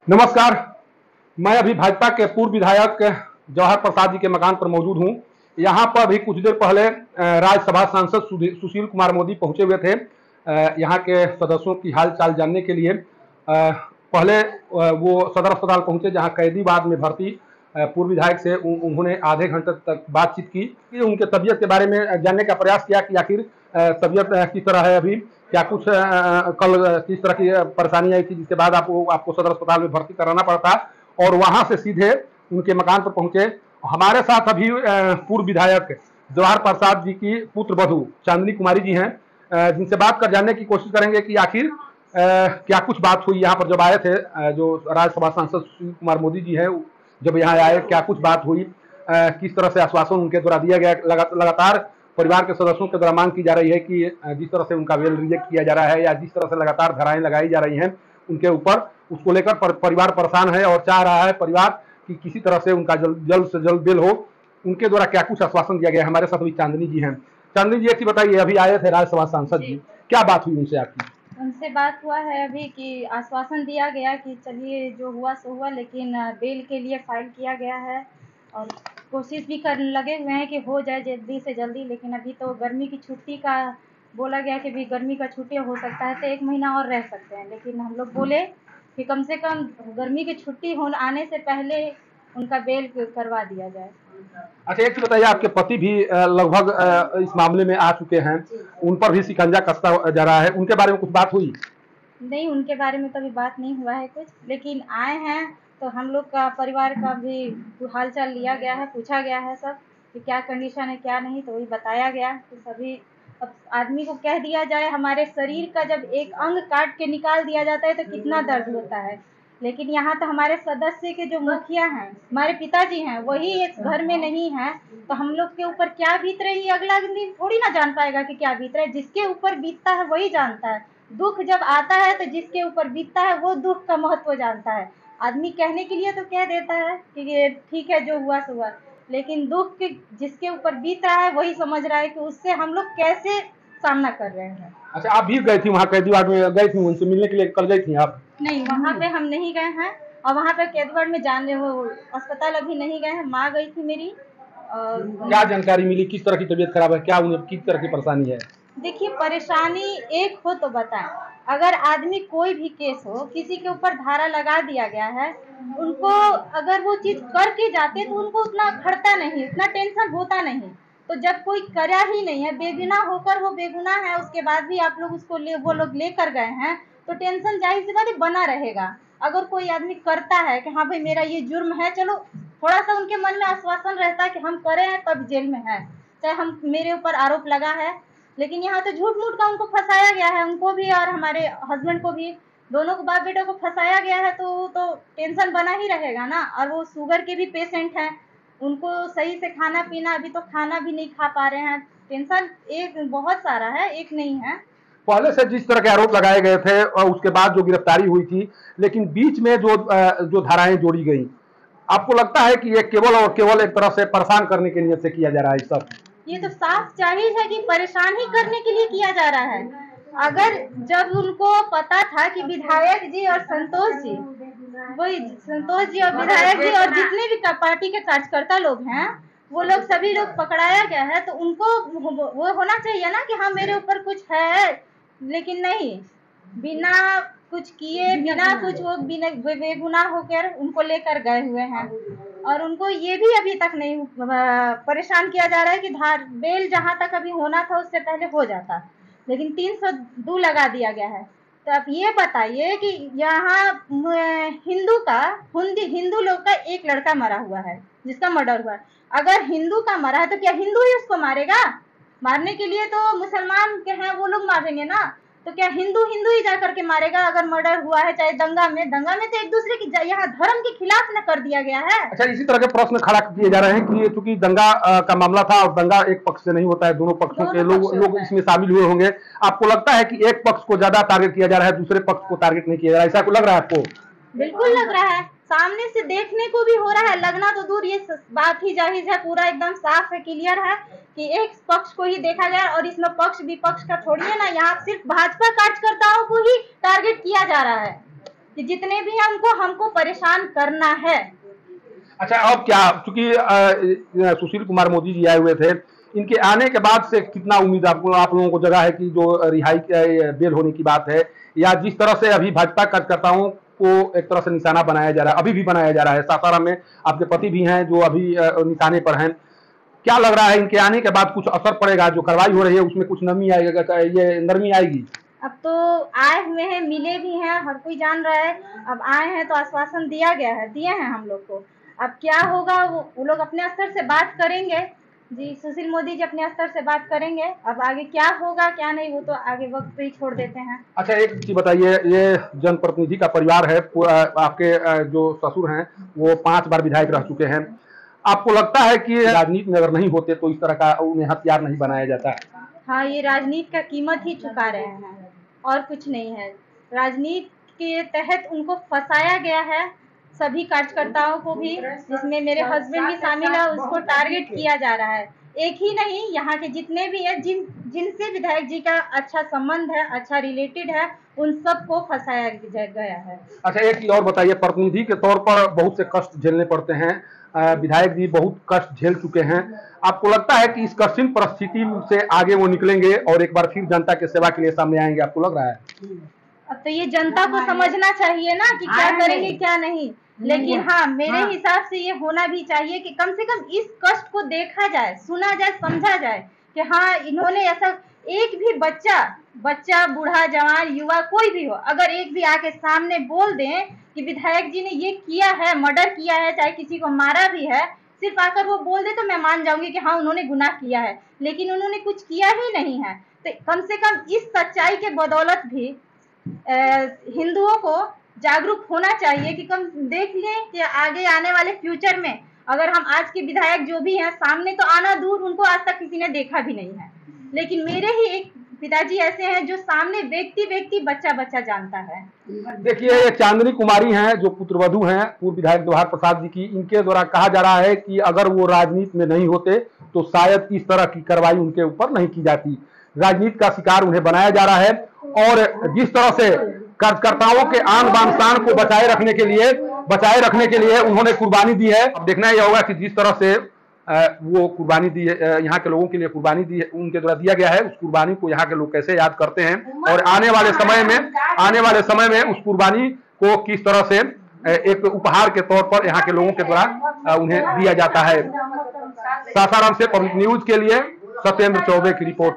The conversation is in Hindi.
नमस्कार। मैं अभी भाजपा के पूर्व विधायक जवाहर प्रसाद जी के मकान पर मौजूद हूं। यहां पर भी कुछ देर पहले राज्यसभा सांसद सुशील कुमार मोदी पहुंचे हुए थे यहां के सदस्यों की हालचाल जानने के लिए। पहले वो सदर अस्पताल पहुंचे जहां कैदीवाद में भर्ती पूर्व विधायक से उन्होंने आधे घंटे तक बातचीत की। उनके तबीयत के बारे में जानने का प्रयास किया कि आखिर तबीयत किस तरह है, अभी क्या कुछ कल किस तरह की परेशानी आई थी जिसके बाद आपको सदर अस्पताल में भर्ती कराना पड़ता। और वहां से सीधे उनके मकान पर पहुंचे। हमारे साथ अभी पूर्व विधायक जवाहर प्रसाद जी की पुत्र वधू चांदनी कुमारी जी हैं, जिनसे बात कर जानने की कोशिश करेंगे कि आखिर क्या कुछ बात हुई यहाँ पर जब आए थे। जो राज्यसभा सांसद सुशील कुमार मोदी जी हैं, जब यहाँ आए क्या कुछ बात हुई, किस तरह से आश्वासन उनके द्वारा दिया गया। लगातार परिवार के सदस्यों के द्वारा मांग की जा रही है कि जिस तरह से उनका वेल रिजेक्ट किया जा रहा है या जिस तरह से लगातार धाराएं लगाई जा रही हैं उनके ऊपर, उसको लेकर परिवार परेशान है और चाह रहा है परिवार कि किसी तरह से उनका जल्द से जल्द बेल हो। उनके द्वारा क्या कुछ आश्वासन दिया गया। हमारे साथ अभी चांदनी जी हैं। चांदनी जी, एक बताइए, अभी आए थे राज्यसभा सांसद जी, क्या बात हुई उनसे आपकी? उनसे बात हुआ है अभी कि आश्वासन दिया गया कि चलिए जो हुआ सो हुआ, लेकिन बेल के लिए फाइल किया गया है और कोशिश भी कर लगे हुए हैं कि हो जाए जल्दी से जल्दी। लेकिन अभी तो गर्मी की छुट्टी का बोला गया कि भी गर्मी का छुट्टी हो सकता है तो 1 महीना और रह सकते हैं, लेकिन हम लोग बोले कि कम से कम गर्मी की छुट्टी होने आने से पहले उनका बेल करवा दिया जाए। अच्छा, एक चीज बताइए, आपके पति भी लगभग इस मामले में आ चुके हैं, उन पर भी शिकंजा कसता जा रहा है, उनके बारे में कुछ बात हुई? नहीं, उनके बारे में तो अभी बात नहीं हुआ है कुछ, लेकिन आए हैं तो हम लोग का परिवार का भी हाल चाल लिया गया है, पूछा गया है सब कि क्या कंडीशन है क्या नहीं, तो वही बताया गया कि सभी। अब आदमी को कह दिया जाए, हमारे शरीर का जब एक अंग काट के निकाल दिया जाता है तो कितना दर्द होता है, लेकिन यहाँ तो हमारे सदस्य के जो मुखिया हैं, हमारे पिताजी हैं, वही इस घर में नहीं है, तो हम लोग के ऊपर क्या बीत रही है अगला दिन थोड़ी ना जान पाएगा कि क्या बीत रहा है। जिसके ऊपर बीतता है वही जानता है। दुख जब आता है तो जिसके ऊपर बीतता है वो दुख का महत्व जानता है। आदमी कहने के लिए तो कह देता है कि ये ठीक है जो हुआ सो हुआ, लेकिन दुख के जिसके ऊपर बीत रहा है वही समझ रहा है कि उससे हम लोग कैसे सामना कर रहे हैं। अच्छा, आप भी गई थी वहाँ कैदीवाड में, गई थी उनसे मिलने के लिए, कल गई थी आप? नहीं, वहाँ पे हम नहीं गए हैं, और वहाँ पे कैदीवाड में जाने वो अस्पताल अभी नहीं गए हैं। माँ गई थी मेरी। क्या जानकारी मिली, किस तरह की तबीयत खराब है, क्या उन्हें किस तरह की परेशानी है? देखिए, परेशानी एक हो तो बताएं। अगर आदमी कोई भी केस हो, किसी के ऊपर धारा लगा दिया गया है, उनको अगर वो चीज करके जाते तो उनको उतना खड़ता नहीं, उतना टेंशन होता नहीं। तो जब कोई करा ही नहीं है, बेगुनाह होकर वो बेगुनाह है, उसके बाद भी आप लोग उसको वो लोग लेकर गए हैं, तो टेंशन जाहिर सी बात है बना रहेगा। अगर कोई आदमी करता है कि हाँ भाई मेरा ये जुर्म है, चलो थोड़ा सा उनके मन में आश्वासन रहता है कि हम करे हैं तब जेल में है, चाहे हम मेरे ऊपर आरोप लगा है। लेकिन यहाँ तो झूठ मूठ का उनको फंसाया गया है, उनको भी और हमारे हस्बैंड को भी, दोनों को बाप बेटा को फंसाया गया है, तो टेंशन बना ही रहेगा ना। और वो शुगर के भी पेशेंट हैं, उनको सही से खाना पीना, अभी तो खाना भी नहीं खा पा रहे हैं। टेंशन एक बहुत सारा है, एक नहीं है। पहले से जिस तरह के आरोप लगाए गए थे और उसके बाद जो गिरफ्तारी हुई थी, लेकिन बीच में जो धाराएं जोड़ी गई, आपको लगता है कि ये केवल और केवल एक तरह से परेशान करने के नियत से किया जा रहा है सब? ये तो साफ जाहिर है कि परेशान ही करने के लिए किया जा रहा है। अगर जब उनको पता था कि विधायक जी और संतोष जी, वही संतोष जी और विधायक जी और जितने भी पार्टी के कार्यकर्ता लोग हैं, वो लोग सभी लोग पकड़ाया गया है, तो उनको वो होना चाहिए ना कि हाँ मेरे ऊपर कुछ है। लेकिन नहीं, बिना कुछ किए, बिना कुछ वो बिना बेगुनाह होकर उनको लेकर गए हुए हैं, और उनको ये भी अभी तक नहीं परेशान किया जा रहा है कि बेल जहां तक अभी होना था उससे पहले हो जाता, लेकिन 302 लगा दिया गया है। तो आप ये बताइए कि यहाँ हिंदू लोग का एक लड़का मरा हुआ है जिसका मर्डर हुआ है। अगर हिंदू का मरा है तो क्या हिंदू ही उसको मारेगा? मारने के लिए तो मुसलमान के हैं वो लोग मारेंगे ना, तो क्या हिंदू ही जा करके मारेगा? अगर मर्डर हुआ है चाहे दंगा में तो एक दूसरे की यहाँ धर्म के खिलाफ न कर दिया गया है। अच्छा, इसी तरह के प्रश्न खड़ा किए जा रहे हैं कि चूंकि दंगा का मामला था और दंगा एक पक्ष से नहीं होता है, दोनों पक्षों के लोग इसमें शामिल हुए होंगे। आपको लगता है कि एक पक्ष को ज्यादा टारगेट किया जा रहा है, दूसरे पक्ष को टारगेट नहीं किया जा रहा है, ऐसा लग रहा है आपको? बिल्कुल लग रहा है, सामने से देखने को भी हो रहा है, लगना तो दूर, ये बात ही जाहिर है, पूरा एकदम साफ है, क्लियर है कि एक पक्ष को ही देखा गया। और इसमें पक्ष विपक्ष का छोड़िए ना, यहाँ सिर्फ भाजपा कार्यकर्ताओं को ही टारगेट किया जा रहा है। कि जितने भी हैं उनको हमको परेशान करना है। अच्छा, अब क्या, चूंकि सुशील कुमार मोदी जी आए हुए थे, इनके आने के बाद से कितना उम्मीद आप लोगों को जगह है कि जो रिहाई बेल होने की बात है, या जिस तरह से अभी भाजपा कार्यकर्ताओं को एक तरह से निशाना बनाया जा रहा है, अभी भी बनाया जा रहा है, सासाराम में आपके पति भी हैं जो अभी निशाने पर हैं, क्या लग रहा है इनके आने के बाद कुछ असर पड़ेगा? जो कार्रवाई हो रही है उसमें कुछ नमी आएगा, ये नरमी आएगी? अब तो आए हुए हैं, मिले भी हैं, हर कोई जान रहा है। अब आए हैं तो आश्वासन दिया गया है, दिए हैं हम लोग को। अब क्या होगा वो लोग अपने स्तर से बात करेंगे जी, सुशील मोदी जी अपने स्तर से बात करेंगे। अब आगे क्या होगा क्या नहीं वो तो आगे वक्त पे ही छोड़ देते हैं। अच्छा, एक चीज बताइए, ये जनप्रतिनिधि का परिवार है, आपके जो ससुर हैं वो 5 बार विधायक रह चुके हैं, आपको लगता है कि राजनीति में अगर नहीं होते तो इस तरह का उन्हें हथियार नहीं बनाया जाता? हाँ, ये राजनीति का कीमत ही चुका रहे हैं और कुछ नहीं है। राजनीति के तहत उनको फंसाया गया है, सभी कार्यकर्ताओं को भी, जिसमें मेरे हस्बैंड भी शामिल है, उसको टारगेट किया जा रहा है। एक ही नहीं, यहाँ के जितने भी हैं, जिनसे विधायक जी का अच्छा संबंध है, अच्छा रिलेटेड है, उन सबको फंसाया गया है। अच्छा, एक चीज और बताइए, प्रतिनिधि के तौर पर बहुत से कष्ट झेलने पड़ते हैं, विधायक जी बहुत कष्ट झेल चुके हैं, आपको लगता है कि इस कठिन परिस्थिति से आगे वो निकलेंगे और एक बार फिर जनता की सेवा के लिए सामने आएंगे? आपको लग रहा है? अब तो ये जनता को समझना चाहिए ना कि क्या करेंगे क्या नहीं। लेकिन हाँ, मेरे हिसाब से ये होना भी चाहिए कि कम से कम इस कष्ट को देखा जाए, सुना जाए, समझा जाए कि हाँ, इन्होंने ऐसा, एक भी बच्चा बूढ़ा जवान युवा कोई भी हो, अगर एक भी आके सामने बोल दें कि विधायक जी ने ये किया है, मर्डर किया है, चाहे किसी को मारा भी है, सिर्फ आकर वो बोल दे तो मैं मान जाऊंगी कि हाँ उन्होंने गुनाह किया है। लेकिन उन्होंने कुछ किया ही नहीं है, तो कम से कम इस सच्चाई के बदौलत भी हिंदुओं को जागरूक होना चाहिए कि कम देख लें कि आगे आने वाले फ्यूचर में अगर हम आज के विधायक जो भी हैं, सामने तो आना दूर, उनको आज तक किसी ने देखा भी नहीं है, लेकिन मेरे ही एक पिताजी ऐसे हैं जो सामने व्यक्ति बच्चा जानता है। देखिए, ये चांदनी कुमारी हैं जो पुत्रवधू हैं पूर्व विधायक जवाहर प्रसाद जी की, इनके द्वारा कहा जा रहा है कि अगर वो राजनीति में नहीं होते तो शायद इस तरह की कार्रवाई उनके ऊपर नहीं की जाती। राजनीति का शिकार उन्हें बनाया जा रहा है और जिस तरह से कार्यकर्ताओं के आन बान शान को बचाए रखने के लिए उन्होंने कुर्बानी दी है। अब देखना यह होगा कि जिस तरह से वो कुर्बानी दी है, यहाँ के लोगों के लिए कुर्बानी दी है, उनके द्वारा दिया गया है, उस कुर्बानी को यहाँ के लोग कैसे याद करते हैं और आने वाले समय में उस कुर्बानी को किस तरह से एक उपहार के तौर पर यहाँ के लोगों के द्वारा उन्हें दिया जाता है। सासाराम से पब्लिक न्यूज के लिए सत्येंद्र चौबे की रिपोर्ट।